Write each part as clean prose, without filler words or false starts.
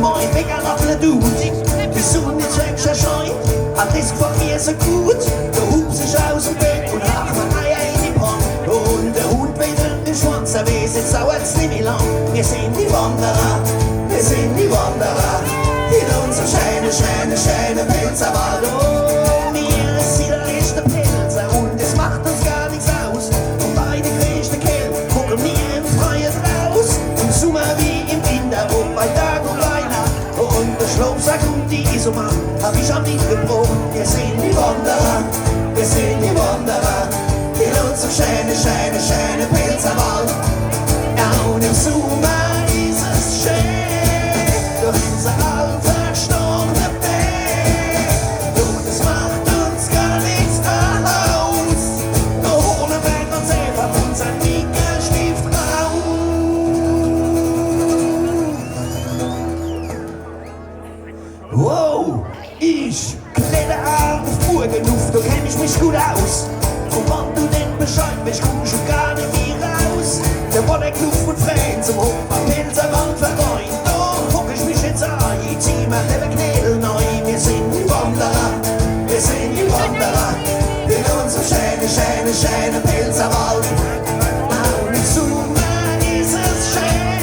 Moin, Bäckerraffle du, bist du nicht Scheu? Hat es von mir so gut? Du hubst dich aus dem Bett und lach mal Eier in die Pfanne. Und der Hund wedelt den Schwanz, er weiß, jetzt dauert's nicht mehr lang. Wir sind die Wanderer, wir sind die Wanderer, in unserem schönen Pilzerwald. Oh, mir ist sie der letzte Pilzer und es macht uns gar nichts aus. Und beide größten Kerl gucken mir im Freien raus. Im Sommer wie im Winter, und bei Tag und und der Schlafsack und die Isoman hab ich am mitgebracht. Wir sind die Wanderer, wir sind die Wanderer, in unserem schönen Pilzerwald. Ja, und im Sommer ist es schön, durch unser allverstorbene Berg. Und es macht uns gar nichts aus, da holen wir uns einfach unseren Mickelstift raus. Wow, ich kletter auf Burgenluft, da kenn ich mich gut aus. Und wenn du denn Bescheid willst, komm ich schon gar nicht mehr raus. Der Wollerkluft und Freund zum Hof am Pilzerwald verreint. Da guck ich mich jetzt an, ich zieh mir den Knädel neu. Wir sind die Wanderer, wir sind die Wanderer, in unserem schönen Pilzerwald. Und im Sommer ist es schön,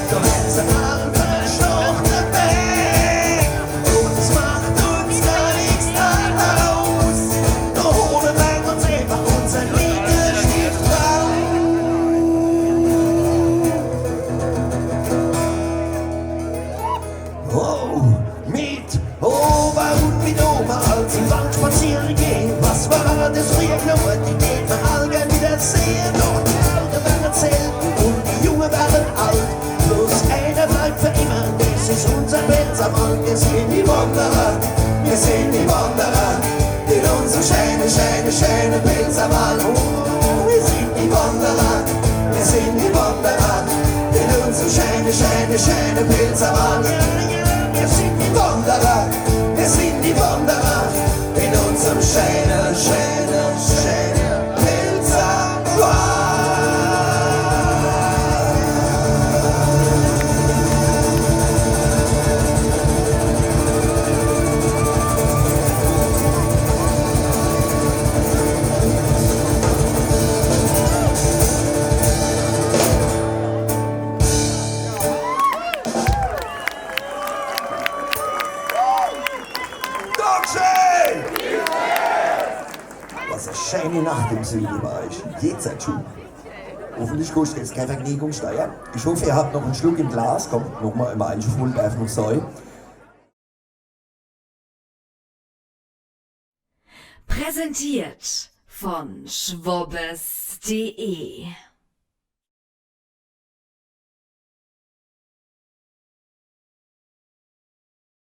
da ist ein allverstorbene Berg. Und es macht uns gar nichts aus, da holen wir uns einfach unseren Mickelstift raus. Oh, mit Ober und mit Oma, als im Wald spazieren gehen. Was war das früher nur? Die geht man all gern wieder sehen. Doch die Alten werden selten und die Jungen werden alt. Bloß einer bleibt für immer, das ist unser Pilzerwald. Wir sind die Wanderer, wir sind die Wanderer, in unserem schönen Pilzerwald. Oh, wir sind die Wanderer, wir sind die Wanderer, in unserem schönen Pilzerwald. Wir sind die Wanderer, wir sind die Wanderer, in unserem schönen Pilzerwald. Was eine schöne Nacht im Süden bei euch. Jetzt schon. Hoffentlich kostet jetzt keine Vergnügungssteuer. Ich hoffe, ihr habt noch einen Schluck im Glas. Kommt nochmal immer einen voll, darf noch sein. Präsentiert von schwobbes.de